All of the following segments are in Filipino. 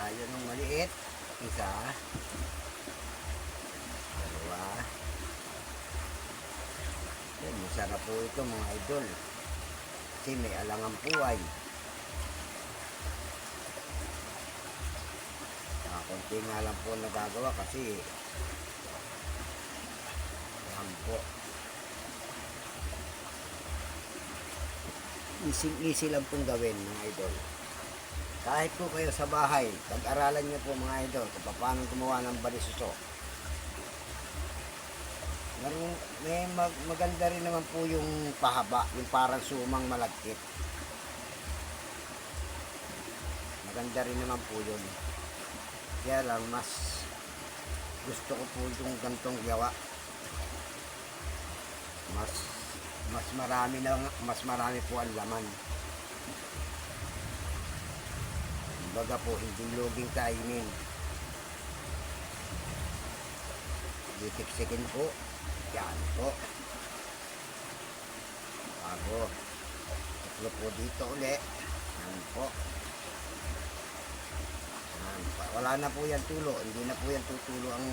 Yan ang maliit. Isa. Dalawa. Yan, masarap po ito mga idol. Kasi may alangang puway. Konti nga lang po nagagawa kasi yan po. Easy lang pong gawin mga idol. Kahit po kayo sa bahay, pag-aralan nyo po mga idol kung paano gumawa ng balisuso. May maganda rin naman po yung pahaba, yung parang sumang malagkit. Maganda rin naman po yun. Kaya lang mas gusto ko po yung gantong gawa. Mas marami po ang laman. Kumbaga po, hindi loging kainin. Ditiksikin po. Yan po. Bago. Tatlo po dito uli. Yan po. Yan. Wala na po yan tulo. Hindi na po yan tutulo ang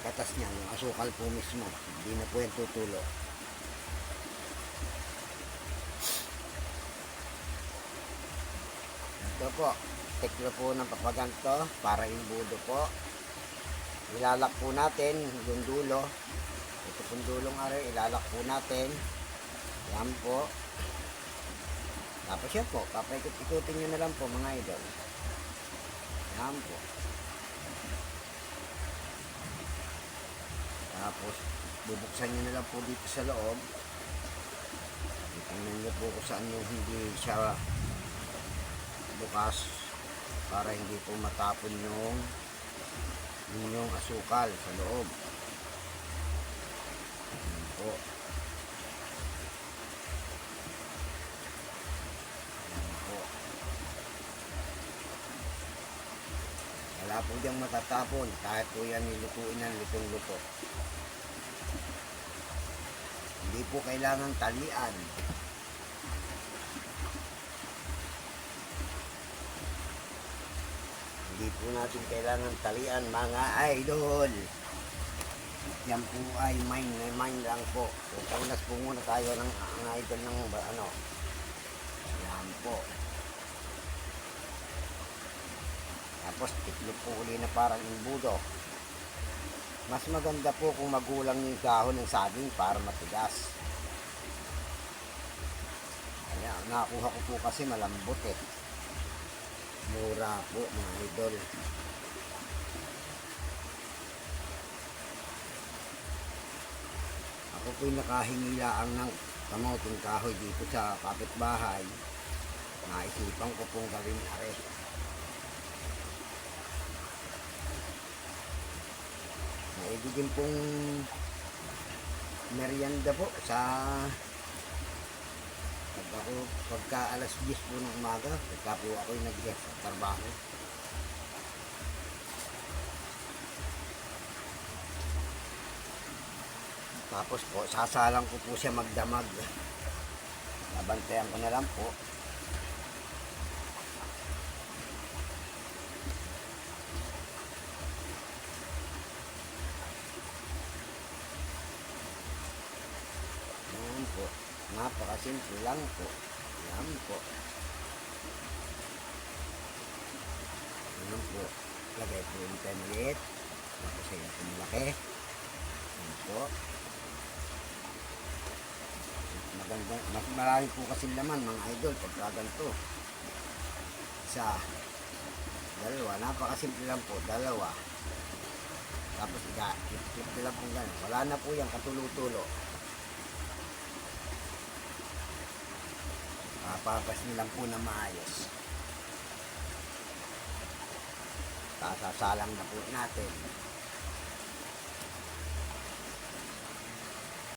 katas niya. Yung asukal po mismo. Hindi na po yan tutulo. Ito po. Teklo po ng papaganto para imbudo po. Ilalak po natin yung dulo. Ito pong dulong ari, ilalak po natin. Yan po. Tapos yan po, papaikot-ikutin nyo na lang po mga idol. Yan po. Tapos, bubuksan nyo na lang po dito sa loob. Tingnan nyo po kung saan yung hindi siya bukas para hindi po matapon yung inyong asukal sa loob. Ayan po. Ayan po. Wala po diyang matatapon kahit po yan nilutuin ng lutong-luto. Hindi po kailangang talian. Hindi po natin kailangan talian mga idol. Yan po ay mine lang po. So, paunas po muna tayo ng idol ng ano. Yan po. Tapos tiklop po uli na parang imbudo. Mas maganda po kung magulang yung dahon ng saging para matigas. Kaya nakuha ko po kasi malambot eh. Mura po mga idol. Ako po'y nakahingilaan ng kamoting kahoy dito sa kapitbahay. Naisipan ko pong gawin are. Naibigin pong merienda po sa pagka alas 10 po ng umaga, pagka po ako'y nag-get sa trabaho. Tapos po, sasalang ko po siya magdamag. Nabantayan ko na lang po. Yan po. Napakasimple lang po. Yan po. Yan po. Lagay po yung tayo maliit. Tapos ay yung malaki. Yan po. Maganda. Mas marami po kasi laman mga idol pagka ganito. Isa. Dalawa. Napakasimple lang po. Dalawa. Tapos i-flip lang po gano'n. Wala na po yan katulo-tulo. Papas nilang po na maayos. Sasalang na po natin.